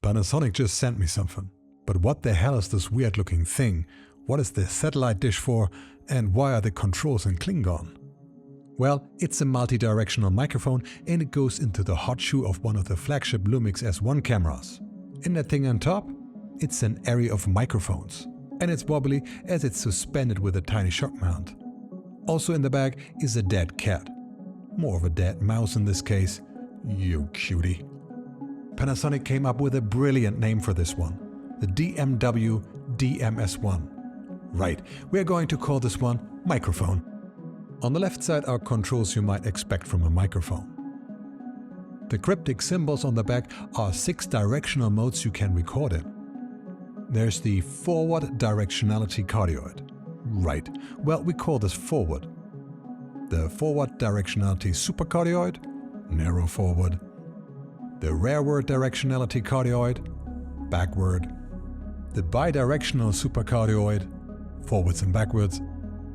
Panasonic just sent me something. But what the hell is this weird looking thing? What is the satellite dish for? And why are the controls in Klingon? Well, it's a multi-directional microphone and it goes into the hot shoe of one of the flagship LUMIX S1 cameras. In that thing on top, it's an array of microphones. And it's wobbly as it's suspended with a tiny shock mount. Also in the bag is a dead cat. More of a dead mouse in this case. You cutie. Panasonic came up with a brilliant name for this one. The DMW-DMS1. Right, we're going to call this one microphone. On the left side are controls you might expect from a microphone. The cryptic symbols on the back are 6 directional modes you can record in. There's the forward directionality cardioid. Right, well, we call this forward. The forward directionality supercardioid, narrow forward. The rearward directionality cardioid, backward. The bidirectional supercardioid, forwards and backwards.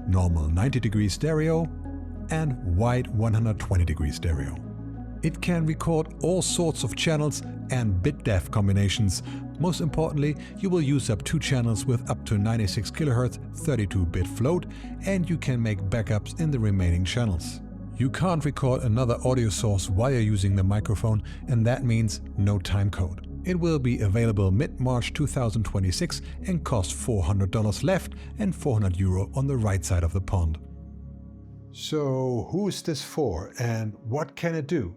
Normal 90-degree stereo and wide 120-degree stereo. It can record all sorts of channels and bit depth combinations. Most importantly, you will use up 2 channels with up to 96 kHz 32-bit float, and you can make backups in the remaining channels. You can't record another audio source while you're using the microphone, and that means no timecode. It will be available mid-March 2026 and cost $400 left and €400 on the right side of the pond. So who is this for and what can it do?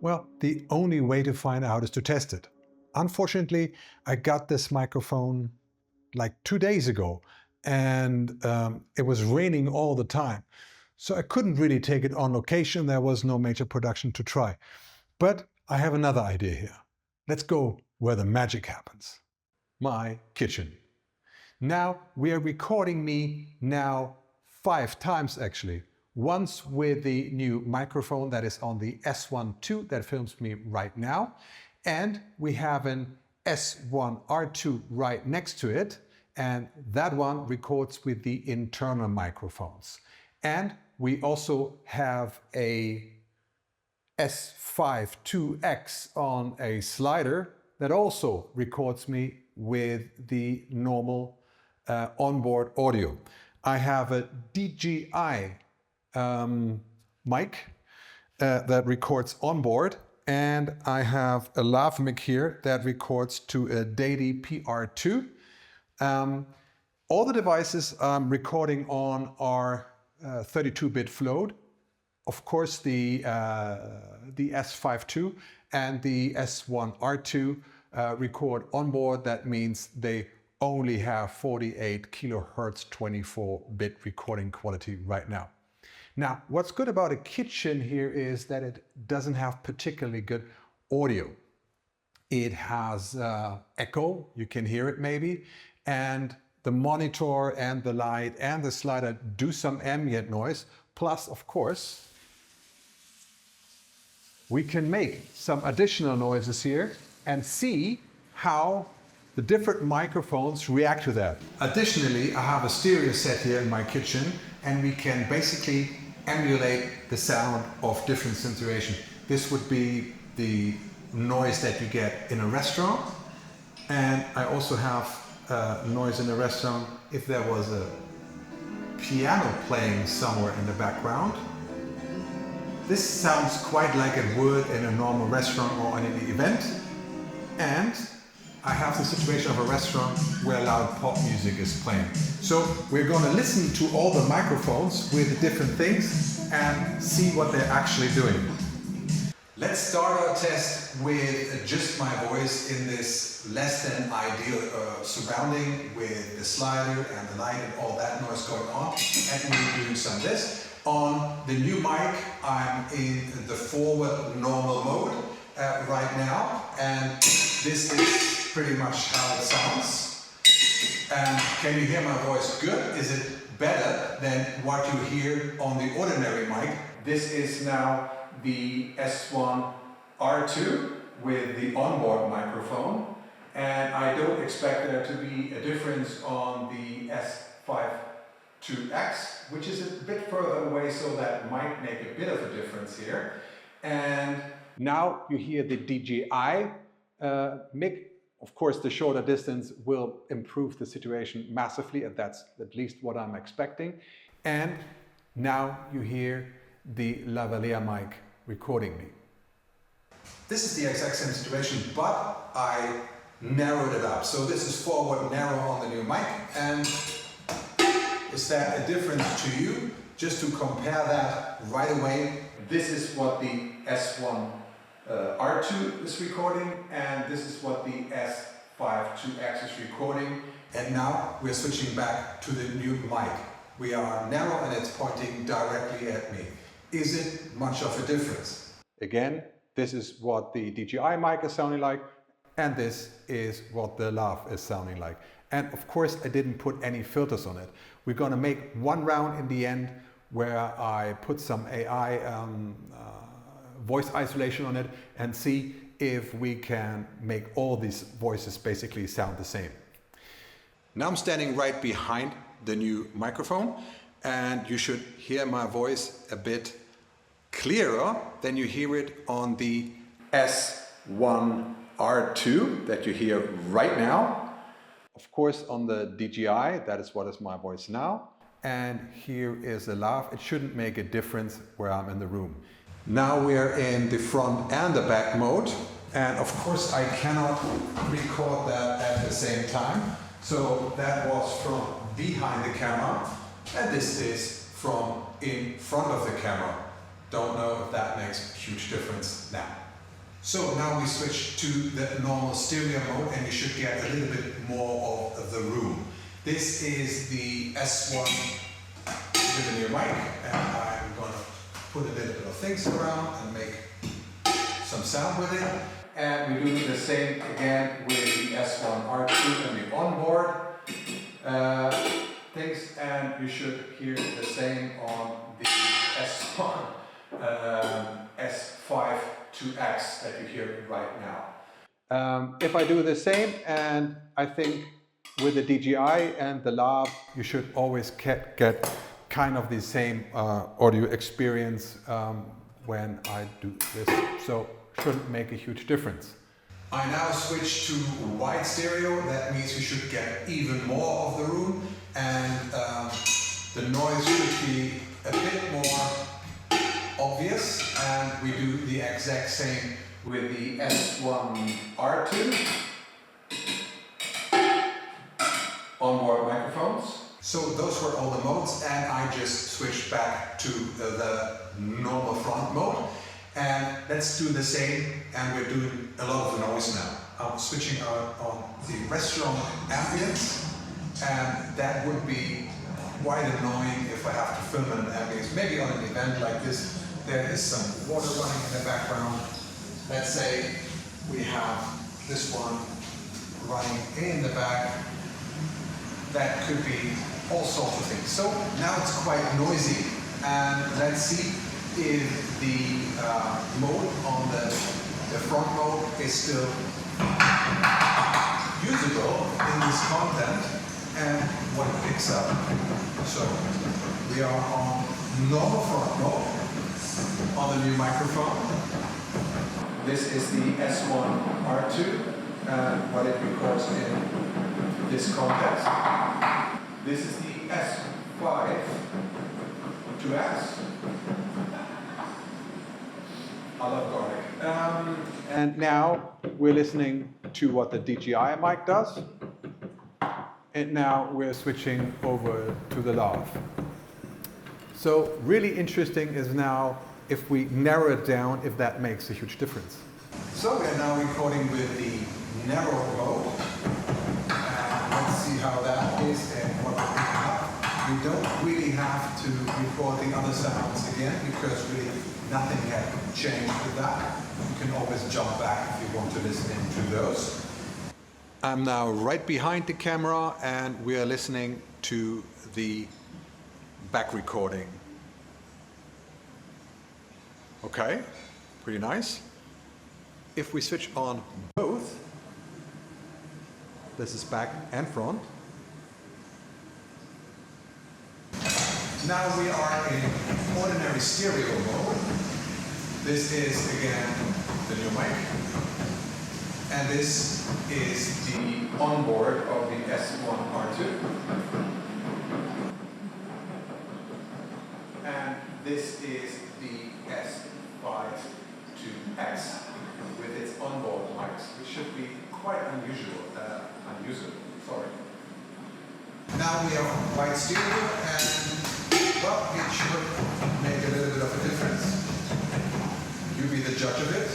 Well, the only way to find out is to test it. Unfortunately, I got this microphone like 2 days ago and it was raining all the time. So I couldn't really take it on location. There was no major production to try. But I have another idea here. Let's go where the magic happens. My kitchen. Now we are recording me now 5 times actually. Once with the new microphone that is on the S1II that films me right now. And we have an S1R2 right next to it. And that one records with the internal microphones. And we also have a S5IIX on a slider that also records me with the normal onboard audio. I have a DJI mic that records onboard, and I have a lav mic here that records to a Dady PR2. All the devices I'm recording on are 32-bit float. Of course, the S5II and the S1R2 record onboard. That means they only have 48 kHz 24-bit recording quality right now. Now, what's good about a kitchen here is that it doesn't have particularly good audio. It has echo, you can hear it maybe, and the monitor and the light and the slider do some ambient noise. Plus, of course, we can make some additional noises here and see how the different microphones react to that. Additionally, I have a stereo set here in my kitchen and we can basically emulate the sound of different situations. This would be the noise that you get in a restaurant, and I also have noise in a restaurant if there was a piano playing somewhere in the background. This sounds quite like it would in a normal restaurant or in an event. And I have the situation of a restaurant where loud pop music is playing. So we're going to listen to all the microphones with the different things and see what they're actually doing. Let's start our test with just my voice in this less than ideal surrounding with the slider and the light and all that noise going on. And we're doing some of this. On the new mic, I'm in the forward normal mode right now. And this is pretty much how it sounds. And can you hear my voice good? Is it better than what you hear on the ordinary mic? This is now the S1R2 with the onboard microphone, and I don't expect there to be a difference on the S5IIX, which is a bit further away, so that might make a bit of a difference here. And now you hear the DJI mic Of course, the shorter distance will improve the situation massively, and that's at least what I'm expecting. And now you hear the lavalier mic recording me. This is the exact same situation, but I narrowed it up. So this is forward narrow on the new mic. And is that a difference to you? Just to compare that right away, this is what the S1R2 is recording, and this is what the S5IIX is recording. And now we're switching back to the new mic. We are narrow and it's pointing directly at me. Is it much of a difference? Again, this is what the DJI mic is sounding like, and this is what the lav is sounding like. And of course, I didn't put any filters on it. We're gonna make one round in the end where I put some AI voice isolation on it and see if we can make all these voices basically sound the same. Now I'm standing right behind the new microphone, and you should hear my voice a bit clearer than you hear it on the S1R2 that you hear right now. Of course, on the DJI, that is what is my voice now. And here is a lav. It shouldn't make a difference where I'm in the room. Now we're in the front and the back mode. And of course, I cannot record that at the same time. So that was from behind the camera, and this is from in front of the camera. Don't know if that makes a huge difference now. So now we switch to the normal stereo mode, and you should get a little bit more of the room. This is the S1 with the new mic, and I'm going to put a little bit of things around and make some sound with it. And we do the same again with the S1R2 and the onboard things, and you should hear the same on the S1 S5IIX that you hear right now. If I do the same, and I think with the DJI and the lav, you should always get kind of the same audio experience when I do this. So shouldn't make a huge difference. I now switch to wide stereo. That means you should get even more of the room, and the noise should be a bit more obvious, and we do the exact same with the S1R2 onboard microphones. So those were all the modes, and I just switched back to the normal front mode. And let's do the same, and we're doing a lot of the noise now. I'm switching out on the restaurant ambience, and that would be quite annoying if I have to film an ambience. Maybe on an event like this, there is some water running in the background. Let's say we have this one running in the back. That could be all sorts of things. So now it's quite noisy, and let's see if the mode on the front mode is still usable in this content and what it picks up. So we are on normal front mode on the new microphone. This is the S1R2 and what it records in this context. This is the S5IIX. I love garlic. And now we're listening to what the DJI mic does. And now we're switching over to the lav. So really interesting is now if we narrow it down, if that makes a huge difference. So we're now recording with the narrow mode. Let's see how that is and what we're picking up. We don't really have to record the other sounds again because really nothing had changed with that. You can always jump back if you want to listen into those. I'm now right behind the camera and we are listening to the back recording. Okay, pretty nice. If we switch on both, this is back and front. Now we are in ordinary stereo mode. This is again the new mic. And this is onboard of the S1R2. And this is the S5II with its onboard mics, which should be quite unusual. Now we are on white stereo, and well, it should make a little bit of a difference. You be the judge of it.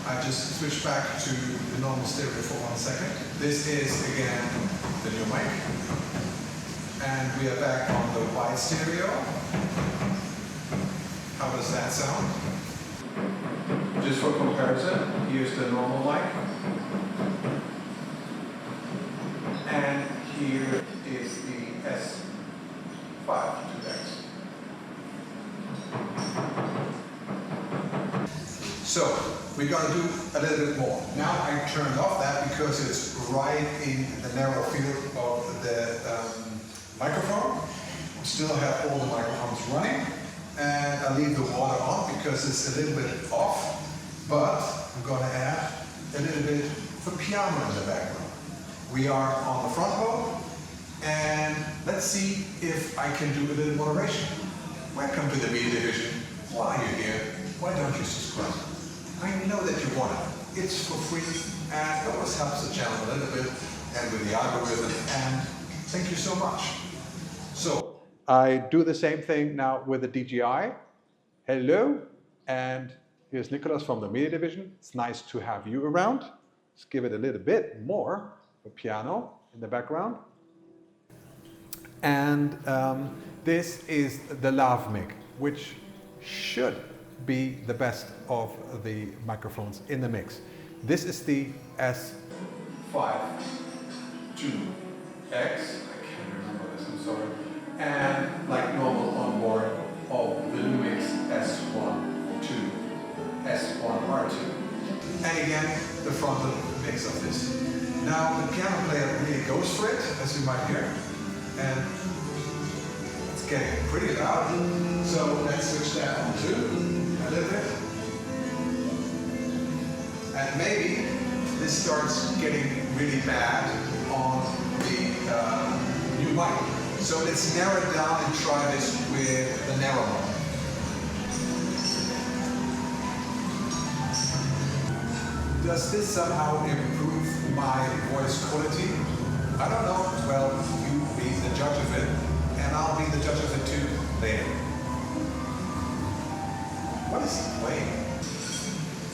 I just switched back to the normal stereo for 1 second. This is again the new mic, and we are back on the white stereo. How does that sound? Just for comparison, here's the normal mic, and here is the S5IIX. So we're going to do a little bit more. Now I turned off that because it's right in the narrow field of the microphone. We still have all the microphones running, and I leave the water on because it's a little bit off, but I'm going to add a little bit of piano in the background. We are on the front mode, and let's see if I can do a little moderation. Welcome to the Media Division. Why are you here? Why don't you subscribe? I know that you want it. It's for free, and it always helps the channel a little bit, and with the algorithm, and thank you so much. So, I do the same thing now with the DJI. Hello, and here's Nicholas from the Media Division. It's nice to have you around. Let's give it a little bit more. A piano in the background. And this is the LUMIX, which should be the best of the microphones in the mix. This is the S5II. I can't remember this, I'm sorry. And like normal on board of the LUMIX S1II, S1R2. And again, the frontal mix of this. Now the piano player really goes for it, as you might hear, and it's getting pretty loud. So let's switch that on too, a little bit. And maybe this starts getting really bad on the new mic. So let's narrow it down and try this with the narrow mode. Does this somehow improve my voice quality? I don't know. Well, you be the judge of it, and I'll be the judge of it too later. What is he playing?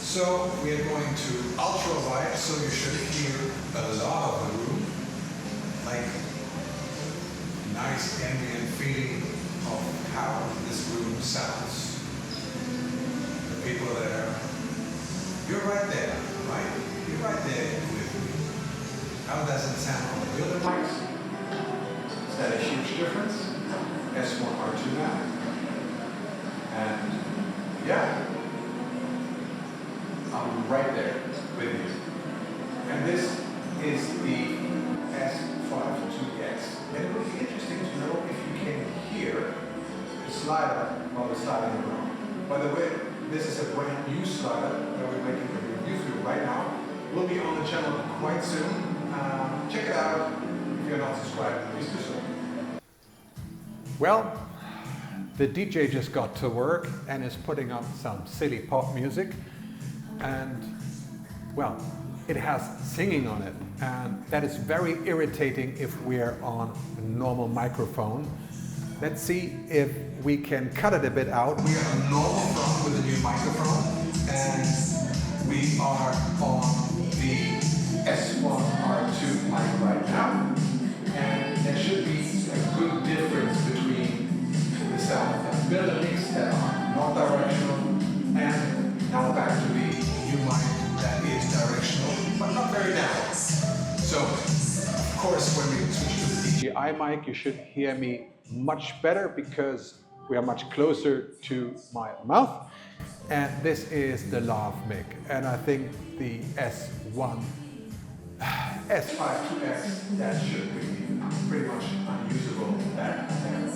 So we are going to ultra wide, so you should hear a lot of the room, like nice ambient feeling of how this room sounds. The people there. You're right there, right? You're right there with me. How does it sound on the other mics? Is that a huge difference? S1R2 now. And yeah, I'm right there with you. And this is the S5IIX. And it would be interesting to know if you can hear the slider while we're sliding around. By the way, this is a brand new slider that we're making a review through right now. We'll be on the channel quite soon. Check it out. If you're not subscribed, please do so. Well, the DJ just got to work and is putting up some silly pop music. And, well, it has singing on it. And that is very irritating if we're on a normal microphone. Let's see if we can cut it a bit out. We are on normal phone with a new microphone, and we are on the S1R2 mic right now. And there should be a good difference between the sound of Videomicrophone that are not directional, and now back to the new mic that is directional, but not very narrow. So, of course, when we switch to the DJI mic, you should hear me much better because we are much closer to my mouth. And this is the LUMIX, and I think the S5IIX, that should be pretty much unusable back there.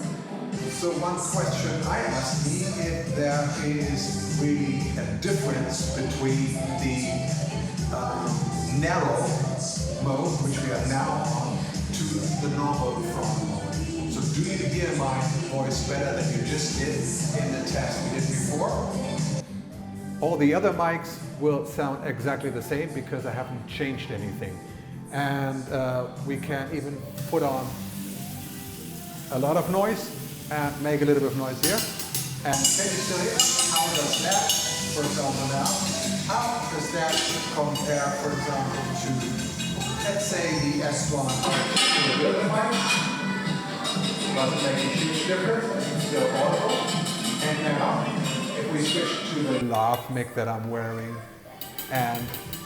So one question I asked me if there is really a difference between the narrow mode, which we voice better than you just did in the test we did before. All the other mics will sound exactly the same because I haven't changed anything. And we can even put on a lot of noise and make a little bit of noise here. And can you still hear? How does that, for example, now? How does that compare, for example, to, let's say, the S1II? Doesn't make a huge difference, it's still audible. And now, if we switch to the lav mic that I'm wearing, and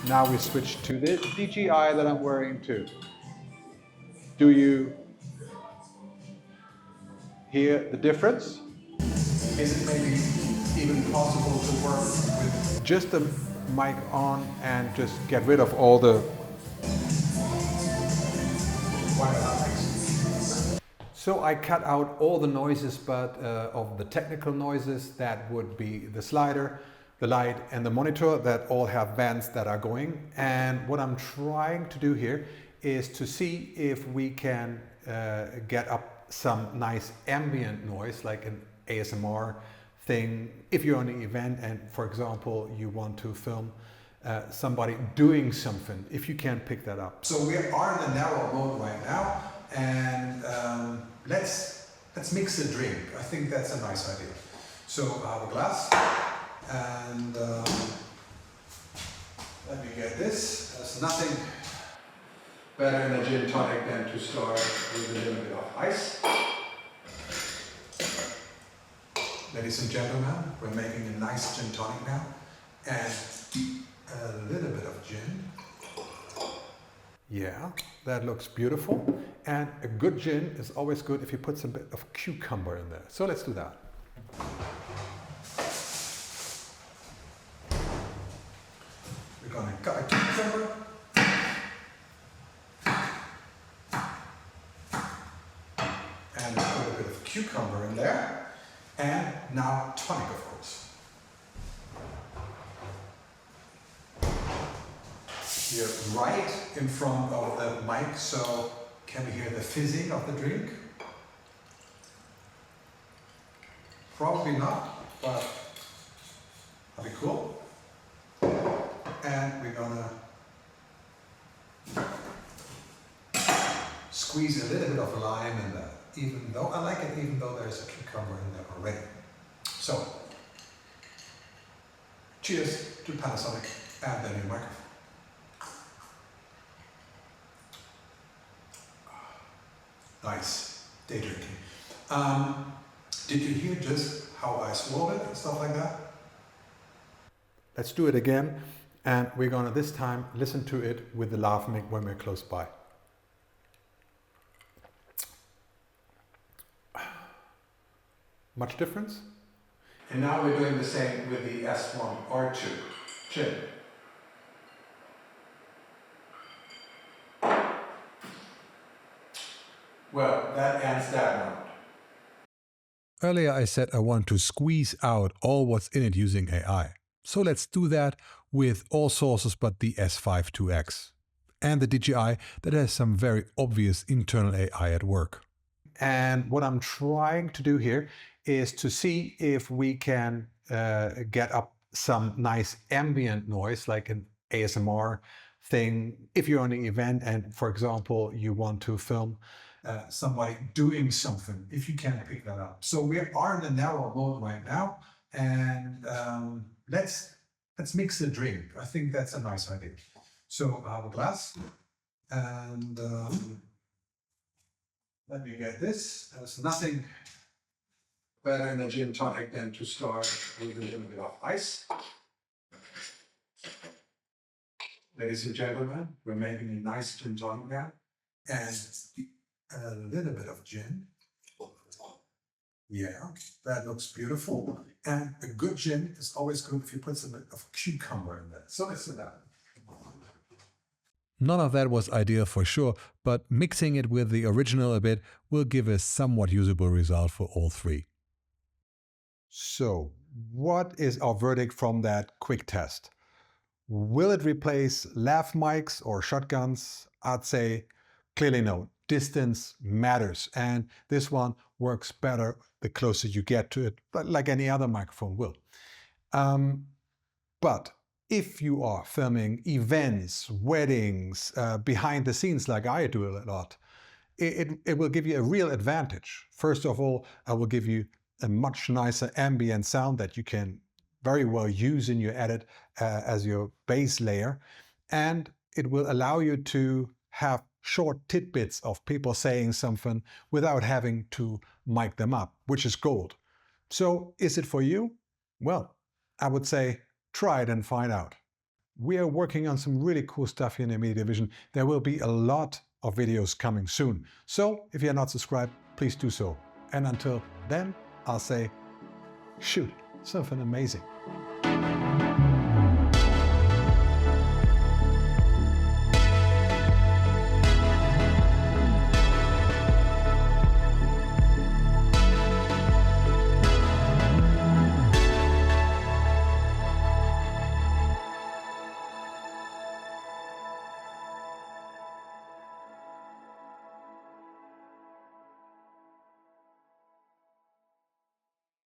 now we switch to the DJI that I'm wearing too. Do you hear the difference? Is it maybe even possible to work with just the mic on and just get rid of all the So I cut out all the noises, but of the technical noises, that would be the slider, the light and the monitor that all have bands that are going. And what I'm trying to do here is to see if we can get up some nice ambient noise, like an ASMR thing. If you're on an event and, for example, you want to film somebody doing something, if you can pick that up. So we are in a narrow mode right now, and let's mix a drink. I think that's a nice idea. So I have a glass, and let me get this. There's nothing better in a gin tonic than to start with a little bit of ice. Ladies and gentlemen, we're making a nice gin tonic now, and a little bit of gin. Yeah, that looks beautiful. And a good gin is always good if you put some bit of cucumber in there. So let's do that. We're gonna cut a cucumber. And put a bit of cucumber in there. And now tonic, of course. You're right in front of the mic, so can we hear the fizzing of the drink? Probably not, but that'll be cool. And we're gonna squeeze a little bit of lime in there, even though I like it, even though there's a cucumber in there already. So, cheers to Panasonic and the new microphone. Nice day drinking. Did you hear just how I swallowed it and stuff like that? Let's do it again, and we're gonna this time listen to it with the lav mic when we're close by. Much difference? And now we're doing the same with the S1II. Chin. Well, that ends that round. Earlier I said I want to squeeze out all what's in it using AI. So let's do that with all sources but the S5IIX and the DJI that has some very obvious internal AI at work. And what I'm trying to do here is to see if we can get up some nice ambient noise, like an ASMR thing. If you're on an event and, for example, you want to film somebody doing something, if you can pick that up. So we are in a narrow mode right now, and let's mix a drink. I think that's a nice idea. So I have a glass, and let me get this. There's nothing better in a gin tonic than to start with a little bit of ice. Ladies and gentlemen, we're making a nice gin tonic now, and a little bit of gin. Yeah, that looks beautiful. And a good gin is always good if you put some of cucumber in there. So let's do that. None of that was ideal for sure, but mixing it with the original a bit will give a somewhat usable result for all three. So, what is our verdict from that quick test? Will it replace lav mics or shotguns? I'd say clearly no. distance matters, and this one works better the closer you get to it, but like any other microphone will. But if you are filming events, weddings, behind the scenes like I do a lot, it will give you a real advantage. First of all, I will give you a much nicer ambient sound that you can very well use in your edit as your base layer. And it will allow you to have short tidbits of people saying something without having to mic them up, which is gold. So is it for you? Well, I would say try it and find out. We are working on some really cool stuff here in the Media Division. There will be a lot of videos coming soon. So if you're not subscribed, please do so. And until then, I'll say, shoot something amazing.